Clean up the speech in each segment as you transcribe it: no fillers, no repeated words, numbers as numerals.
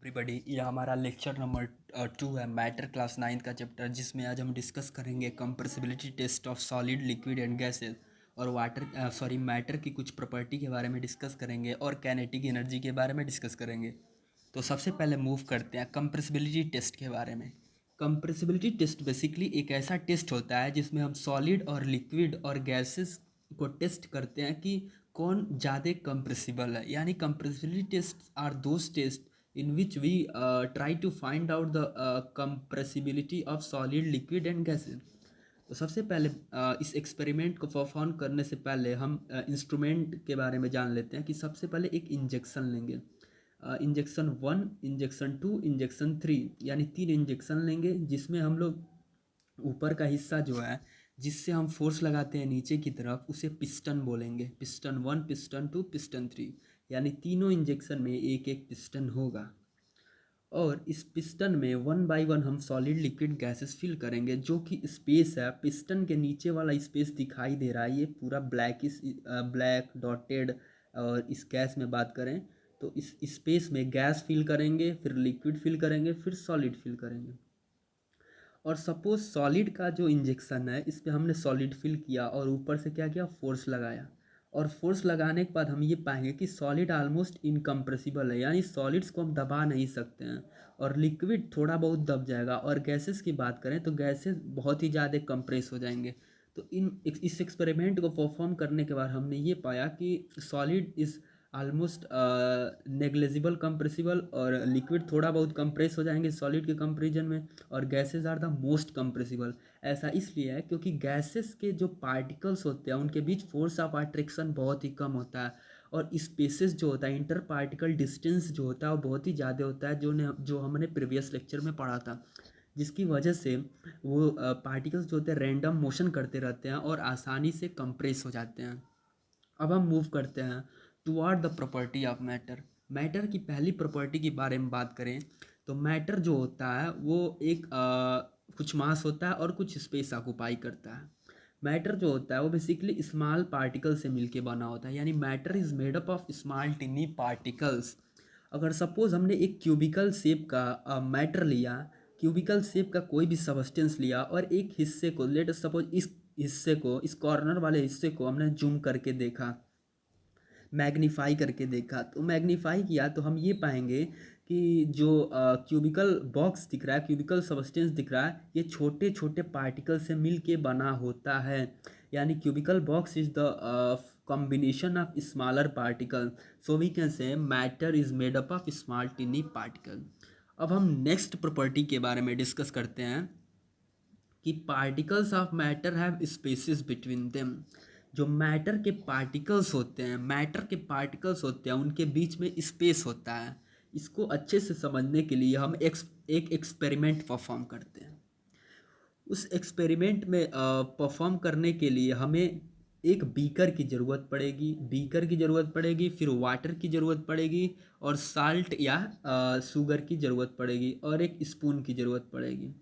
Everybody, ये हमारा lecture number 2 है, मैटर क्लास 9 का चैप्टर, जिसमें आज हम डिस्कस करेंगे compressibility test of solid, liquid and gases और मैटर की कुछ प्रॉपर्टी के बारे में डिस्कस करेंगे और काइनेटिक एनर्जी के बारे में डिस्कस करेंगे। तो सबसे पहले मूव करते हैं कंप्रेसिबिलिटी टेस्ट के बारे में। कंप्रेसिबिलिटी टेस्ट बेसिकली एक ऐसा टेस्ट होता है जिसमें हम सॉलिड और लिक्विड और गैसेस को टेस्ट करते हैं कि कौन ज़्यादा कंप्रेसिबल है। यानी compressibility test are those test in which we try to find out the compressibility of solid, liquid and gases। तो सबसे पहले इस एक्सपेरिमेंट को परफॉर्म करने से पहले हम इंस्ट्रूमेंट के बारे में जान लेते हैं कि सबसे पहले एक इंजेक्शन लेंगे। इंजेक्शन 1, इंजेक्शन 2, इंजेक्शन 3, यानी 3 इंजेक्शन लेंगे, जिसमें हम लोग ऊपर का हिस्सा जो है जिससे हम फोर्स लगाते हैं नीचे की तरफ, उसे पिस्टन बोलेंगे। पिस्टन 1, पिस्टन 2, पिस्टन 3, यानी तीनों इंजेक्शन में एक एक पिस्टन होगा। और इस पिस्टन में 1 बाय 1 हम सॉलिड, लिक्विड, गैसेस फिल करेंगे। जो कि स्पेस है, पिस्टन के नीचे वाला स्पेस दिखाई दे रहा है, ये पूरा ब्लैक डॉटेड। और इस गैस में बात करें तो इस स्पेस में गैस फिल करेंगे, फिर लिक्विड फिल करेंगे, फिर सॉलिड फिल करेंगे। और सपोज सॉलिड का जो इंजेक्शन है, इस पर हमने सॉलिड फिल किया और ऊपर से क्या किया, फोर्स लगाया। और फोर्स लगाने के बाद हम ये पाएंगे कि सॉलिड ऑलमोस्ट इनकम्प्रेसिबल है, यानी सॉलिड्स को हम दबा नहीं सकते हैं। और लिक्विड थोड़ा बहुत दब जाएगा। और गैसेस की बात करें तो गैसेस बहुत ही ज़्यादा कंप्रेस हो जाएंगे। तो इस एक्सपेरिमेंट को परफॉर्म करने के बाद हमने ये पाया कि solid is almost negligible compressible, और लिक्विड थोड़ा बहुत कंप्रेस हो जाएंगे सॉलिड के कंपेरिजन में, और gases are the most compressible. ऐसा इसलिए है क्योंकि गैसेस के जो पार्टिकल्स होते हैं उनके बीच फोर्स ऑफ अट्रैक्शन बहुत ही कम होता है, और स्पेसेस जो होता है, इंटर पार्टिकल डिस्टेंस जो होता है, वो बहुत ही ज़्यादा होता है, जो हमने प्रीवियस लेक्चर में पढ़ा था। जिसकी वजह से वो पार्टिकल्स जो होते हैं रैंडम मोशन करते रहते हैं और आसानी से कंप्रेस हो जाते हैं। अब हम मूव करते हैं toward the property of matter. Matter की पहली प्रॉपर्टी के बारे में बात करें तो मैटर जो होता है वो एक कुछ मास होता है और कुछ स्पेस ऑक्युपाई करता है। मैटर जो होता है वो बेसिकली स्मॉल पार्टिकल से मिलके बना होता है, यानी matter is made up of small टिनी particles. अगर सपोज हमने एक क्यूबिकल शेप का मैटर लिया, क्यूबिकल शेप का कोई भी सबस्टेंस लिया, और एक हिस्से को, लेट अस सपोज इस हिस्से को, इस कॉर्नर वाले हिस्से को हमने जूम करके देखा, मैग्नीफाई करके देखा, तो मैग्नीफाई किया तो हम ये पाएंगे कि जो क्यूबिकल बॉक्स दिख रहा है, क्यूबिकल सबस्टेंस दिख रहा है, ये छोटे छोटे पार्टिकल से मिल के बना होता है। यानी cubical box is the combination of smaller particle, so we can say matter is made up of small tiny particle। अब हम नेक्स्ट प्रॉपर्टी के बारे में डिस्कस करते हैं कि particles of matter have spaces between them. जो मैटर के पार्टिकल्स होते हैं, उनके बीच में स्पेस होता है। इसको अच्छे से समझने के लिए हम एक एक्सपेरिमेंट परफॉर्म करते हैं। उस एक्सपेरिमेंट में परफॉर्म करने के लिए हमें एक बीकर की ज़रूरत पड़ेगी, फिर वाटर की ज़रूरत पड़ेगी, और साल्ट या शुगर की ज़रूरत पड़ेगी, और एक स्पून की ज़रूरत पड़ेगी।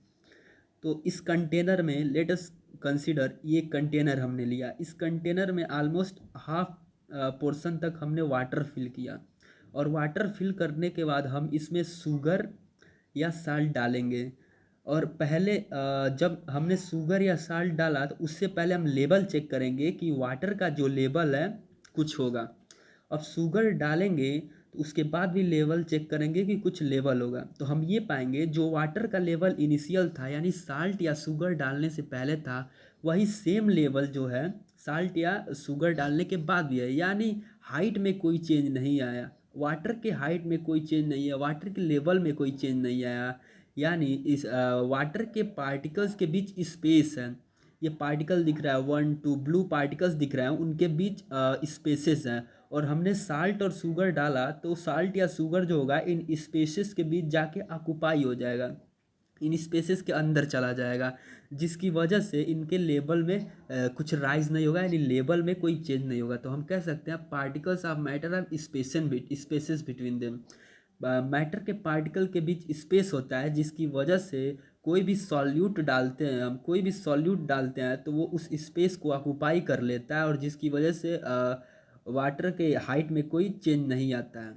तो इस कंटेनर में लेट अस कंसीडर, ये कंटेनर हमने लिया, इस कंटेनर में ऑलमोस्ट हाफ पोर्शन तक हमने वाटर फिल किया। और वाटर फिल करने के बाद हम इसमें शुगर या साल्ट डालेंगे। और पहले जब हमने शुगर या साल्ट डाला तो उससे पहले हम लेवल चेक करेंगे कि वाटर का जो लेवल है कुछ होगा। अब शुगर डालेंगे तो उसके बाद भी लेवल चेक करेंगे कि कुछ लेवल होगा। तो हम ये पाएंगे जो वाटर का लेवल इनिशियल था, यानी साल्ट या शुगर डालने से पहले था, वही सेम लेवल जो है साल्ट या शुगर डालने के बाद भी है। यानी हाइट में कोई चेंज नहीं आया, वाटर के हाइट में कोई चेंज नहीं है, वाटर के लेवल में कोई चेंज नहीं आया। यानी इस वाटर के पार्टिकल्स के बीच स्पेस है। ये पार्टिकल दिख रहा है, 1 2 ब्लू पार्टिकल्स दिख रहे हैं, उनके बीच स्पेसेस हैं। और हमने साल्ट और शुगर डाला तो साल्ट या शुगर जो होगा इन स्पेसेस के बीच जाके ऑक्युपाई हो जाएगा, इन स्पेसेस के अंदर चला जाएगा, जिसकी वजह से इनके लेवल में कुछ राइज नहीं होगा, यानी लेवल में कोई चेंज नहीं होगा। तो हम कह सकते हैं particles of matter of spaces between them. Matter के पार्टिकल के बीच स्पेस होता है, जिसकी वजह से कोई भी सॉल्यूट डालते हैं, हम कोई भी सॉल्यूट डालते हैं तो वो उस स्पेस को ऑक्युपाई कर लेता है, और जिसकी वजह से वाटर के हाइट में कोई चेंज नहीं आता है।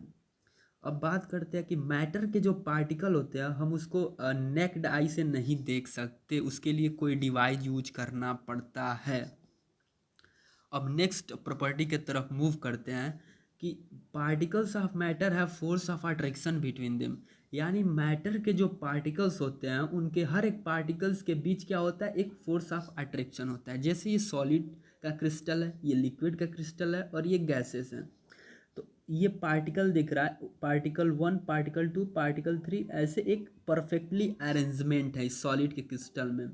अब बात करते हैं कि मैटर के जो पार्टिकल होते हैं हम उसको नेक्ड आई से नहीं देख सकते, उसके लिए कोई डिवाइस यूज करना पड़ता है। अब नेक्स्ट प्रॉपर्टी के तरफ मूव करते हैं कि particles of matter have force of attraction between them, यानी मैटर के जो पार्टिकल्स होते हैं उनके हर एक पार्टिकल्स के बीच क्या होता है, एक फोर्स ऑफ अट्रैक्शन होता है। जैसे ये सॉलिड का क्रिस्टल है, ये लिक्विड का क्रिस्टल है और ये गैसेस हैं। तो ये पार्टिकल दिख रहा है, पार्टिकल 1, पार्टिकल 2, पार्टिकल 3, ऐसे एक परफेक्टली अरेंजमेंट है इस सॉलिड के क्रिस्टल में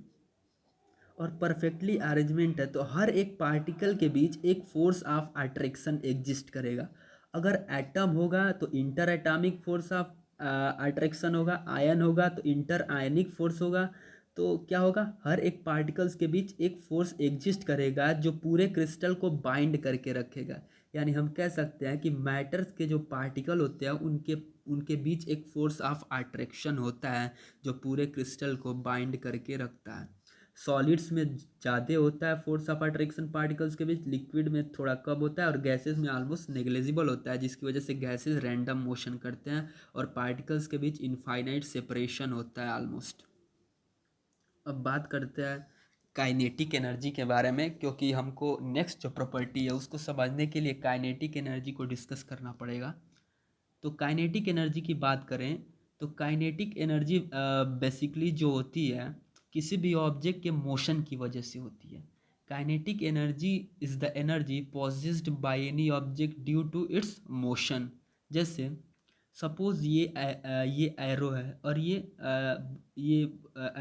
और परफेक्टली अरेंजमेंट है, तो हर एक पार्टिकल के बीच एक फोर्स ऑफ अट्रैक्शन एग्जिस्ट करेगा। अगर एटम होगा तो inter atomic force of attraction होगा, आयन होगा तो इंटर आयनिक फोर्स होगा। तो क्या होगा, हर एक पार्टिकल्स के बीच एक फोर्स एग्जिस्ट करेगा जो पूरे क्रिस्टल को बाइंड करके रखेगा। यानी हम कह सकते हैं कि मैटर्स के जो पार्टिकल होते हैं उनके उनके बीच एक फोर्स ऑफ अट्रैक्शन होता है जो पूरे क्रिस्टल को बाइंड करके रखता है। सॉलिड्स में ज़्यादा होता है फोर्स ऑफ अट्रैक्शन पार्टिकल्स के बीच, लिक्विड में थोड़ा कम होता है और गैसेस में ऑलमोस्ट नेग्लिजिबल होता है, जिसकी वजह से गैसेस रैंडम मोशन करते हैं और पार्टिकल्स के बीच इनफाइनाइट सेपरेशन होता है ऑलमोस्ट। अब बात करते हैं काइनेटिक एनर्जी के बारे में, क्योंकि हमको नेक्स्ट जो प्रॉपर्टी है उसको समझने के लिए काइनेटिक एनर्जी को डिस्कस करना पड़ेगा। तो काइनेटिक एनर्जी की बात करें तो काइनेटिक एनर्जी बेसिकली जो होती है किसी भी ऑब्जेक्ट के मोशन की वजह से होती है। Kinetic energy is the energy possessed by any object due to its motion. जैसे सपोज ये एरो है और ये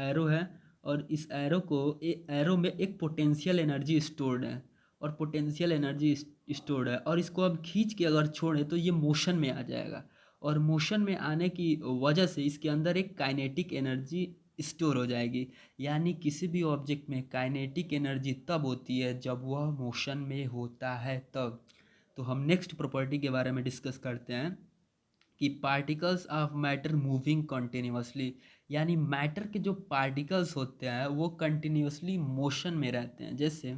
एरो है और इस एरो को एरो में एक पोटेंशियल एनर्जी स्टोर्ड है और पोटेंशियल एनर्जी स्टोर्ड है और इसको अब खींच के अगर छोड़ें तो ये मोशन में आ जाएगा और मोशन में आने की वजह से इसके अंदर एक काइनेटिक एनर्जी स्टोर हो जाएगी। यानी किसी भी ऑब्जेक्ट में काइनेटिक एनर्जी तब होती है जब वह मोशन में होता है तब। तो हम नेक्स्ट प्रॉपर्टी के बारे में डिस्कस करते हैं कि particles of matter moving continuously, यानी मैटर के जो पार्टिकल्स होते हैं वो कंटिन्यूअसली मोशन में रहते हैं। जैसे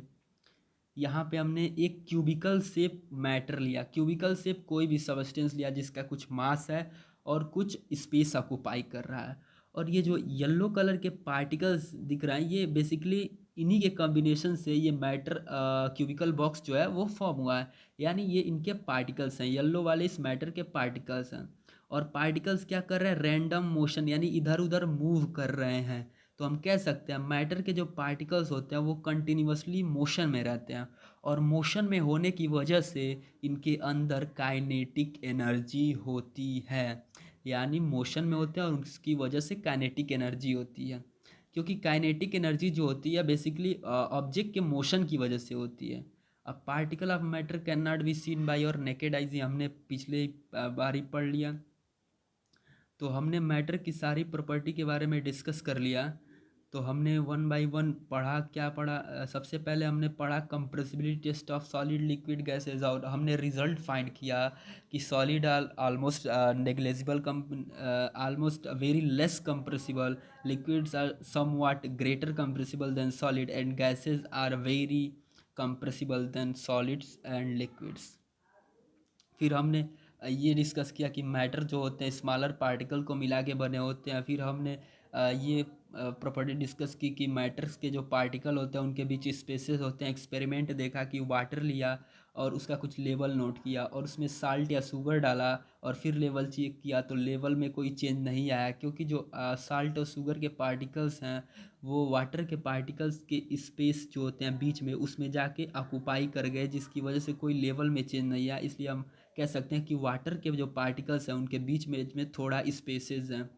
यहाँ पे हमने एक क्यूबिकल शेप मैटर लिया, क्यूबिकल शेप कोई भी सबस्टेंस लिया जिसका कुछ मास है और कुछ स्पेस ऑक्युपाई कर रहा है, और ये जो येलो कलर के पार्टिकल्स दिख रहे हैं ये बेसिकली इन्हीं के कॉम्बिनेशन से ये मैटर क्यूबिकल बॉक्स जो है वो फॉर्म हुआ है। यानी ये इनके पार्टिकल्स हैं, येलो वाले इस मैटर के पार्टिकल्स हैं और पार्टिकल्स क्या कर रहे हैं, रैंडम मोशन यानी इधर उधर मूव कर रहे हैं। तो हम कह सकते हैं मैटर के जो पार्टिकल्स होते हैं वो कंटिन्यूअसली मोशन में रहते हैं और मोशन में होने की वजह से इनके अंदर काइनेटिक एनर्जी होती है। यानी मोशन में होते हैं और उसकी वजह से काइनेटिक एनर्जी होती है, क्योंकि काइनेटिक एनर्जी जो होती है बेसिकली ऑब्जेक्ट के मोशन की वजह से होती है। अब particle of matter can not be seen by your naked eyes, हमने पिछले बार ही पढ़ लिया। तो हमने मैटर की सारी प्रॉपर्टी के बारे में डिस्कस कर लिया। तो हमने वन बाय वन पढ़ा, क्या पढ़ा, सबसे पहले हमने पढ़ा compressibility test of solid liquid gases और हमने रिजल्ट फाइंड किया कि solid are almost negligible, almost very less compressible, liquids are somewhat greater compressible than solid and gases are very compressible than solids and liquids. फिर हमने ये discuss किया कि matter जो होते हैं स्मॉलर पार्टिकल को मिला के बने होते हैं। फिर हमने ये प्रॉपर्टी डिस्कस की कि मैटर्स के जो पार्टिकल होते हैं उनके बीच स्पेसेस होते हैं। एक्सपेरिमेंट देखा कि वाटर लिया और उसका कुछ लेवल नोट किया और उसमें साल्ट या शुगर डाला और फिर लेवल चेक किया तो लेवल में कोई चेंज नहीं आया, क्योंकि जो साल्ट और शुगर के पार्टिकल्स हैं वो वाटर के पार्टिकल्स के स्पेस जो होते हैं बीच में उसमें जाके ऑक्यूपाई कर गए, जिसकी वजह से कोई लेवल में चेंज नहीं आया। इसलिए हम कह सकते हैं कि वाटर के जो पार्टिकल्स हैं उनके बीच में थोड़ा स्पेसेस हैं।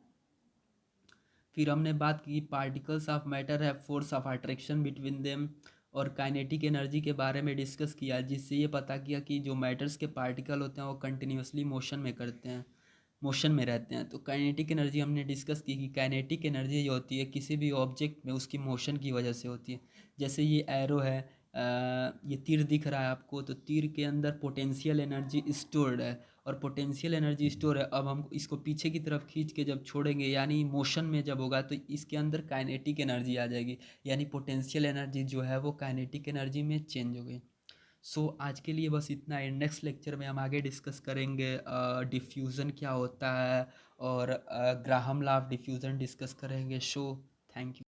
फिर हमने बात की पार्टिकल्स ऑफ मैटर है force of attraction between them और काइनेटिक एनर्जी के बारे में डिस्कस किया, जिससे ये पता किया कि जो मैटर्स के पार्टिकल होते हैं वो कंटिन्यूसली मोशन में करते हैं, मोशन में रहते हैं। तो काइनेटिक एनर्जी हमने डिस्कस की कि काइनेटिक एनर्जी जो होती है किसी भी ऑब्जेक्ट में उसकी मोशन की वजह से होती है। जैसे ये एरो है, ये तीर दिख रहा है आपको, तो तीर के अंदर पोटेंशियल एनर्जी स्टोर्ड है और पोटेंशियल एनर्जी स्टोर है। अब हम इसको पीछे की तरफ खींच के जब छोड़ेंगे यानी मोशन में जब होगा तो इसके अंदर काइनेटिक एनर्जी आ जाएगी, यानी पोटेंशियल एनर्जी जो है वो काइनेटिक एनर्जी में चेंज हो गई। सो आज के लिए बस इतना है। नेक्स्ट लेक्चर में हम आगे डिस्कस करेंगे डिफ्यूज़न क्या होता है, और Graham law of diffusion discuss करेंगे। So thank you.